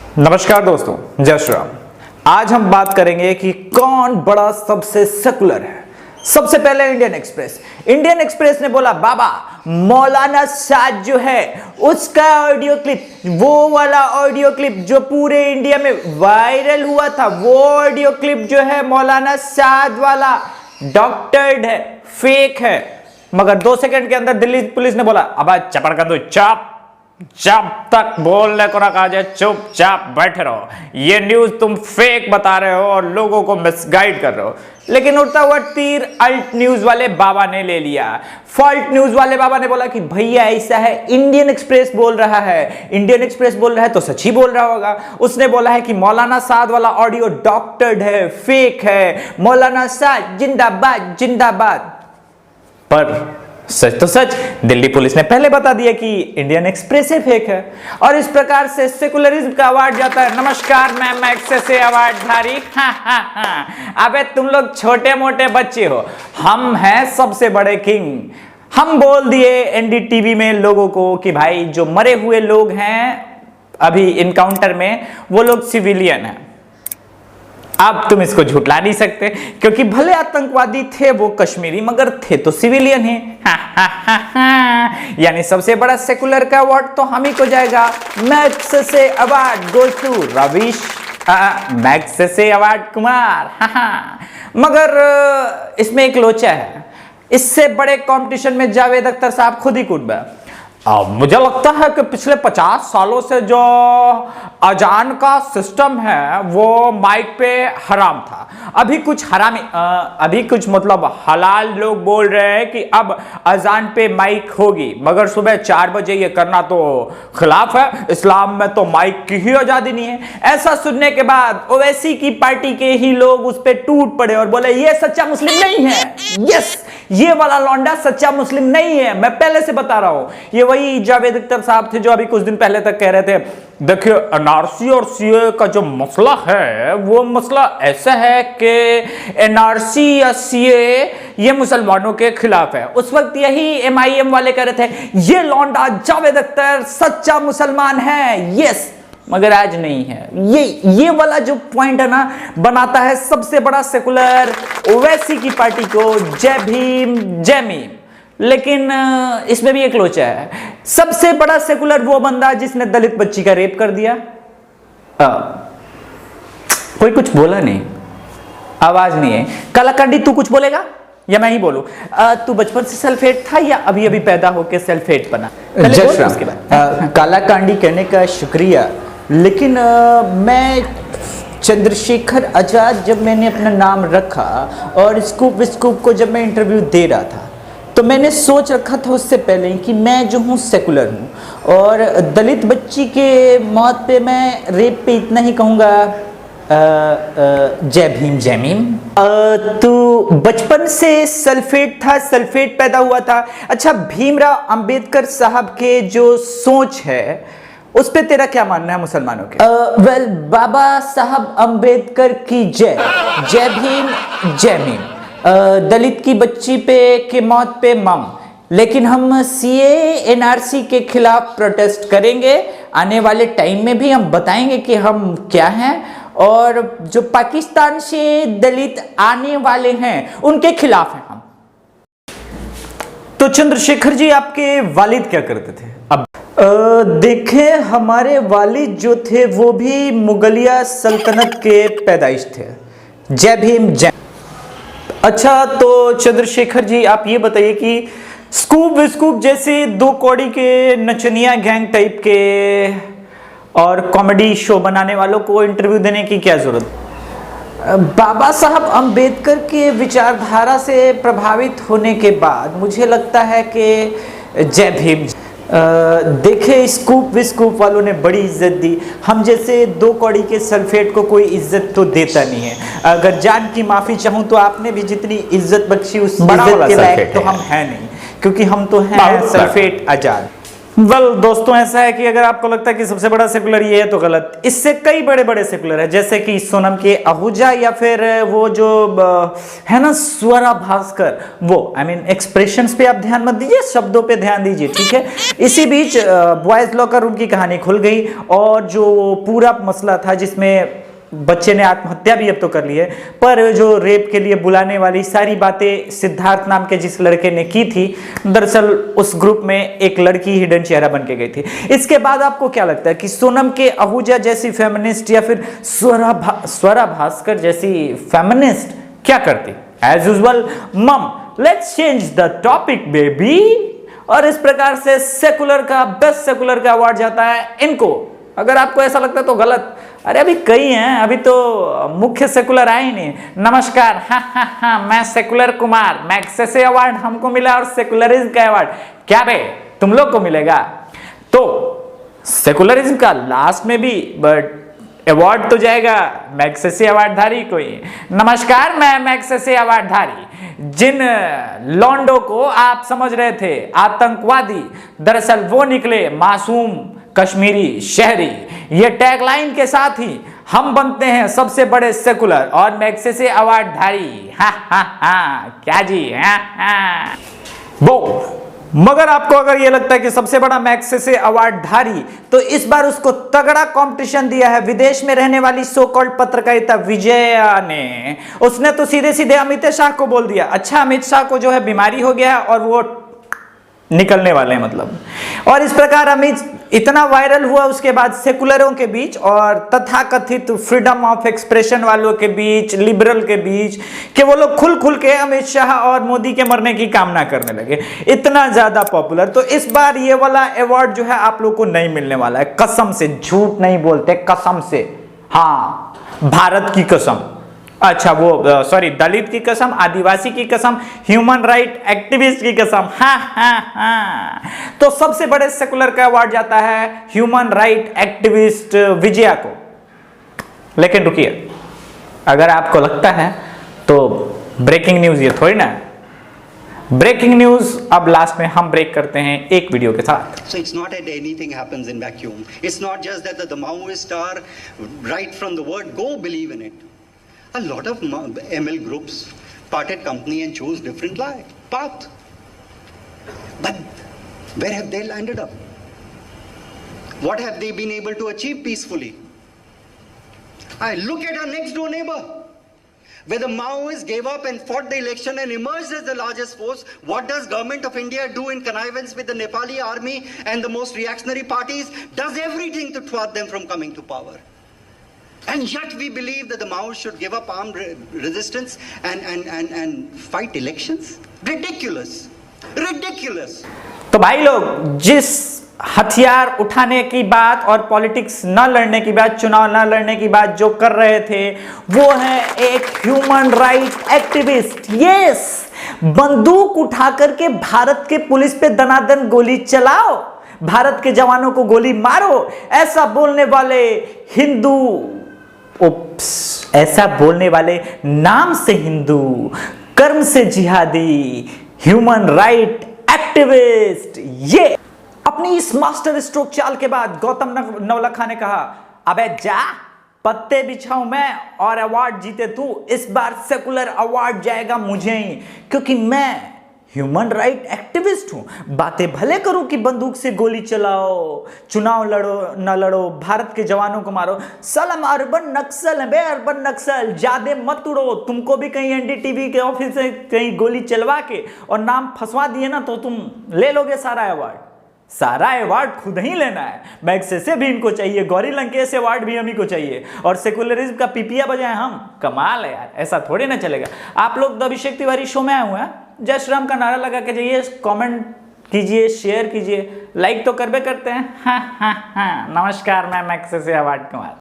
नमस्कार दोस्तों, जय श्री राम। आज हम बात करेंगे कि कौन बड़ा सबसे सेकुलर है। सबसे पहले इंडियन एक्सप्रेस ने बोला बाबा मौलाना साद जो है उसका ऑडियो क्लिप, वो वाला ऑडियो क्लिप जो पूरे इंडिया में वायरल हुआ था, वो ऑडियो क्लिप जो है मौलाना साद वाला डॉक्टर्ड है, फेक है। मगर 2 सेकंड के अंदर दिल्ली पुलिस ने बोला अब चपड़ कर दो, चाप जब तक बोलने को ना कहा जाए चुपचाप बैठे रहो, ये न्यूज तुम फेक बता रहे हो और लोगों को मिसगाइड कर रहे हो। लेकिन उड़ता हुआ तीर अल्ट न्यूज वाले बाबा ने ले लिया। फॉल्ट न्यूज वाले बाबा ने बोला कि भैया ऐसा है, इंडियन एक्सप्रेस बोल रहा है, इंडियन एक्सप्रेस बोल रहा है तो सच ही बोल रहा होगा। उसने बोला है कि मौलाना साद वाला ऑडियो डॉक्टर्ड है, फेक है, मौलाना साद जिंदाबाद जिंदाबाद। पर सच तो सच, दिल्ली पुलिस ने पहले बता दिया कि इंडियन एक्सप्रेस ही फेक है। और इस प्रकार से सेकुलरिज्म का अवार्ड जाता है। नमस्कार मैम एक्सेस अवार्ड धारी। अबे तुम लोग छोटे मोटे बच्चे हो, हम हैं सबसे बड़े किंग। हम बोल दिए एनडीटीवी में लोगों को कि भाई जो मरे हुए लोग हैं अभी इनकाउंटर में, वो लोग सिविलियन हैं। अब तुम इसको झुटला नहीं सकते, क्योंकि भले आतंकवादी थे वो कश्मीरी, मगर थे तो सिविलियन ही। यानी सबसे बड़ा सेकुलर का अवार्ड तो हम ही को जाएगा। Magsaysay award goes to Ravish, Magsaysay award Kumar. मगर इसमें एक लोचा है, इससे बड़े कंपटीशन में जावेद अख्तर साहब खुद ही कूद गए। मुझे लगता है कि पिछले 50 सालों से जो अजान का सिस्टम है वो माइक पे हराम था। अभी कुछ हरामी, अभी कुछ मतलब हलाल लोग बोल रहे हैं कि अब अजान पे माइक होगी, मगर सुबह 4 बजे ये करना तो खिलाफ है। इस्लाम में तो माइक की ही आजादी नहीं है। ऐसा सुनने के बाद ओवैसी की पार्टी के ही लोग उस पर टूट पड़े और बोले ये सच्चा मुस्लिम नहीं है। यस, ये वाला लौंडा सच्चा मुस्लिम नहीं है, मैं पहले से बता रहा हूं। ये वही जावेद अख्तर साहब थे जो अभी कुछ दिन पहले तक कह रहे थे देखिए एनआरसी और सीए का जो मसला है वो मसला ऐसा है कि एनआरसी या सीए ये मुसलमानों के खिलाफ है। उस वक्त यही एमआईएम वाले कह रहे थे ये लौंडा जावेद अख्तर सच्चा मुसलमान है। यस, मगर आज नहीं है। ये वाला जो पॉइंट है ना, बनाता है सबसे बड़ा सेकुलर ओवैसी की पार्टी को। जय भीम जय मीम। लेकिन इसमें भी एक लोचा है। सबसे बड़ा सेकुलर वो बंदा जिसने दलित बच्ची का रेप कर दिया। कोई कुछ बोला नहीं, आवाज नहीं है। कलाकांडी तू कुछ बोलेगा या मैं ही बोलूं? तू बचपन से सल्फेट था या अभी अभी पैदा होकर सल्फेट बना? उसके बाद कालाकांडी कहने का शुक्रिया, लेकिन मैं चंद्रशेखर आजाद जब मैंने अपना नाम रखा और स्कूप को जब मैं इंटरव्यू दे रहा था तो मैंने सोच रखा था उससे पहले कि मैं जो हूँ सेकुलर हूँ और दलित बच्ची के मौत पे मैं रेप पे इतना ही कहूँगा जय भीम जय मीम। तू बचपन से सल्फेट था, सल्फेट पैदा हुआ था। अच्छा, भीमराव अंबेडकर साहब के जो सोच है उस पे तेरा क्या मानना है मुसलमानों के? वेल, बाबा साहब अंबेडकर की जय, जय भीम जय मीम। दलित की बच्ची पे के मौत पे मम। लेकिन हम सीए एनआरसी के खिलाफ प्रोटेस्ट करेंगे। आने वाले टाइम में भी हम बताएंगे कि हम क्या हैं, और जो पाकिस्तान से दलित आने वाले हैं उनके खिलाफ हैं हम। तो चंद्रशेखर जी आपके वालिद क्या करते थे? अब देखें, हमारे वालिद जो थे वो भी मुगलिया सल्तनत के पैदाइश थे। जय भीम जय। अच्छा, तो चंद्रशेखर जी आप ये बताइए कि स्कूप विस्कूप जैसे 2 कौड़ी के नचनिया गैंग टाइप के और कॉमेडी शो बनाने वालों को इंटरव्यू देने की क्या जरूरत? बाबा साहब अंबेडकर के विचारधारा से प्रभावित होने के बाद मुझे लगता है कि जय भीम। देखे, स्कूप विस्कूप वालों ने बड़ी इज्जत दी, हम जैसे 2 कौड़ी के सल्फेट को कोई इज्जत तो देता नहीं है। अगर जान की माफी चाहूं तो आपने भी जितनी इज्जत बख्शी उस इज्जत के लायक तो हम हैं नहीं, क्योंकि हम तो हैं सल्फेट आजाद। वेल दोस्तों, ऐसा है कि अगर आपको लगता है कि सबसे बड़ा सेकुलर ये है तो गलत। इससे कई बड़े बड़े सेकुलर है, जैसे कि सोनम के आहूजा या फिर वो जो है ना स्वरा भास्कर, वो आई मीन एक्सप्रेशंस पे आप ध्यान मत दीजिए, शब्दों पे ध्यान दीजिए, ठीक है। इसी बीच बॉयज लॉकर रूम की कहानी खुल गई और जो पूरा मसला था जिसमें बच्चे ने आत्महत्या भी अब तो कर ली है, पर जो रेप के लिए बुलाने वाली सारी बातें सिद्धार्थ नाम के जिस लड़के ने की थी, दरअसल उस ग्रुप में एक लड़की हिडन चेहरा बन के गई थी। इसके बाद आपको क्या लगता है कि सोनम के आहूजा जैसी फेमिनिस्ट या फिर स्वरा भास्कर जैसी फेमिनिस्ट क्या करती? एज यूजुअल, मम let's change the topic baby. और इस प्रकार से सेकुलर का बेस्ट सेकुलर का अवार्ड जाता है इनको। अगर आपको ऐसा लगता है तो गलत। अरे अभी कई हैं, अभी तो मुख्य सेकुलर आए ही नहीं। नमस्कार, हाँ, मैं सेकुलर कुमार, मैग्सेसे अवार्ड हमको मिला और सेकुलरिज्म का अवार्ड क्या बे तुम लोग को मिलेगा? तो सेकुलरिज्म का लास्ट में भी बट अवार्ड तो जाएगा मैग्सेसे अवार्डधारी को ही। नमस्कार, मैं मैग्सेसे अवार्डधारी। जिन लॉन्डो को आप समझ रहे थे आतंकवादी, दरअसल वो निकले मासूम कश्मीरी शहरी। ये टैगलाइन के साथ ही हम बनते हैं सबसे बड़े सेकुलर और मैग्सेसे अवार्डधारी। क्या जी? वो मगर आपको अगर ये लगता है कि सबसे बड़ा मैग्सेसे अवार्डधारी, तो इस बार उसको तगड़ा कंपटीशन दिया है विदेश में रहने वाली सो कॉल्ड पत्रकारिता विजया ने। उसने तो सीधे सीधे अमित शाह को बोल दिया। अच्छा, अमित शाह को जो है बीमारी हो गया है और वो निकलने वाले हैं मतलब। और इस प्रकार अमित इतना वायरल हुआ उसके बाद सेकुलरों के बीच और तथाकथित फ्रीडम ऑफ एक्सप्रेशन वालों के बीच, लिबरल के बीच, कि वो लोग खुल के अमित शाह और मोदी के मरने की कामना करने लगे। इतना ज्यादा पॉपुलर। तो इस बार ये वाला अवार्ड जो है आप लोग को नहीं मिलने वाला है, कसम से। झूठ नहीं बोलते, कसम से। हाँ, भारत की कसम। अच्छा, वो सॉरी, दलित की कसम, आदिवासी की कसम, ह्यूमन राइट एक्टिविस्ट की कसम। हाँ। तो सबसे बड़े सेकुलर का अवार्ड जाता है ह्यूमन राइट एक्टिविस्ट विजया को। लेकिन रुकिए, अगर आपको लगता है तो ब्रेकिंग न्यूज ये थोड़ी ना। ब्रेकिंग न्यूज अब लास्ट में हम ब्रेक करते हैं एक वीडियो के साथ। So it's not that anything happens in vacuum. It's not just that the Maoists are right from the word go believe in it. A lot of ML groups parted company and chose different path. But where have they landed up? What have they been able to achieve peacefully? I look at our next door neighbor, where the Maoists gave up and fought the election and emerged as the largest force. What does government of India do in connivance with the Nepali army and the most reactionary parties? Does everything to thwart them from coming to power. And yet we believe that the Maoists should give up armed resistance and fight elections? Ridiculous. Ridiculous. तो भाई लोग, जिस हथियार उठाने की बात और politics न लड़ने की बात, चुनाव न लड़ने की बात जो कर रहे थे, वो है एक ह्यूमन राइट एक्टिविस्ट। यस, बंदूक उठा करके भारत के पुलिस पे दनादन गोली चलाओ, भारत के जवानों को गोली मारो, ऐसा बोलने वाले हिंदू, ऐसा बोलने वाले नाम से हिंदू, कर्म से जिहादी, ह्यूमन राइट एक्टिविस्ट, ये अपनी इस मास्टर स्ट्रोक चाल के बाद गौतम नवलखा ने कहा, अबे जा, पत्ते बिछाऊं मैं और अवार्ड जीते तू। इस बार सेकुलर अवार्ड जाएगा मुझे ही, क्योंकि मैं ह्यूमन राइट एक्टिविस्ट हूं। बातें भले करूं कि बंदूक से गोली चलाओ, चुनाव लड़ो न लड़ो, भारत के जवानों को मारो, सलाम अर्बन नक्सल है बे, अर्बन नक्सल, ज्यादा मत उड़ो। तुमको भी कहीं एनडीटीवी के ऑफिस से कहीं गोली चलवा के और नाम फंसवा दिए ना, तो तुम ले लोगे सारा अवार्ड। सारा अवार्ड खुद ही लेना है। मैग्सेसे भी इनको चाहिए, गौरी लंकेश अवार्ड भी हम ही को चाहिए, और सेकुलरिज्म का पीपिया बजाए हम। कमाल है यार, ऐसा थोड़ी ना चलेगा। आप लोग द अभिषेक तिवारी शो में आए हुए हैं, जय श्री राम का नारा लगा के जाइए, कमेंट कीजिए, शेयर कीजिए, लाइक तो करबे करते हैं। हाँ। नमस्कार, मैं मैग्सेसे अवार्ड कुमार।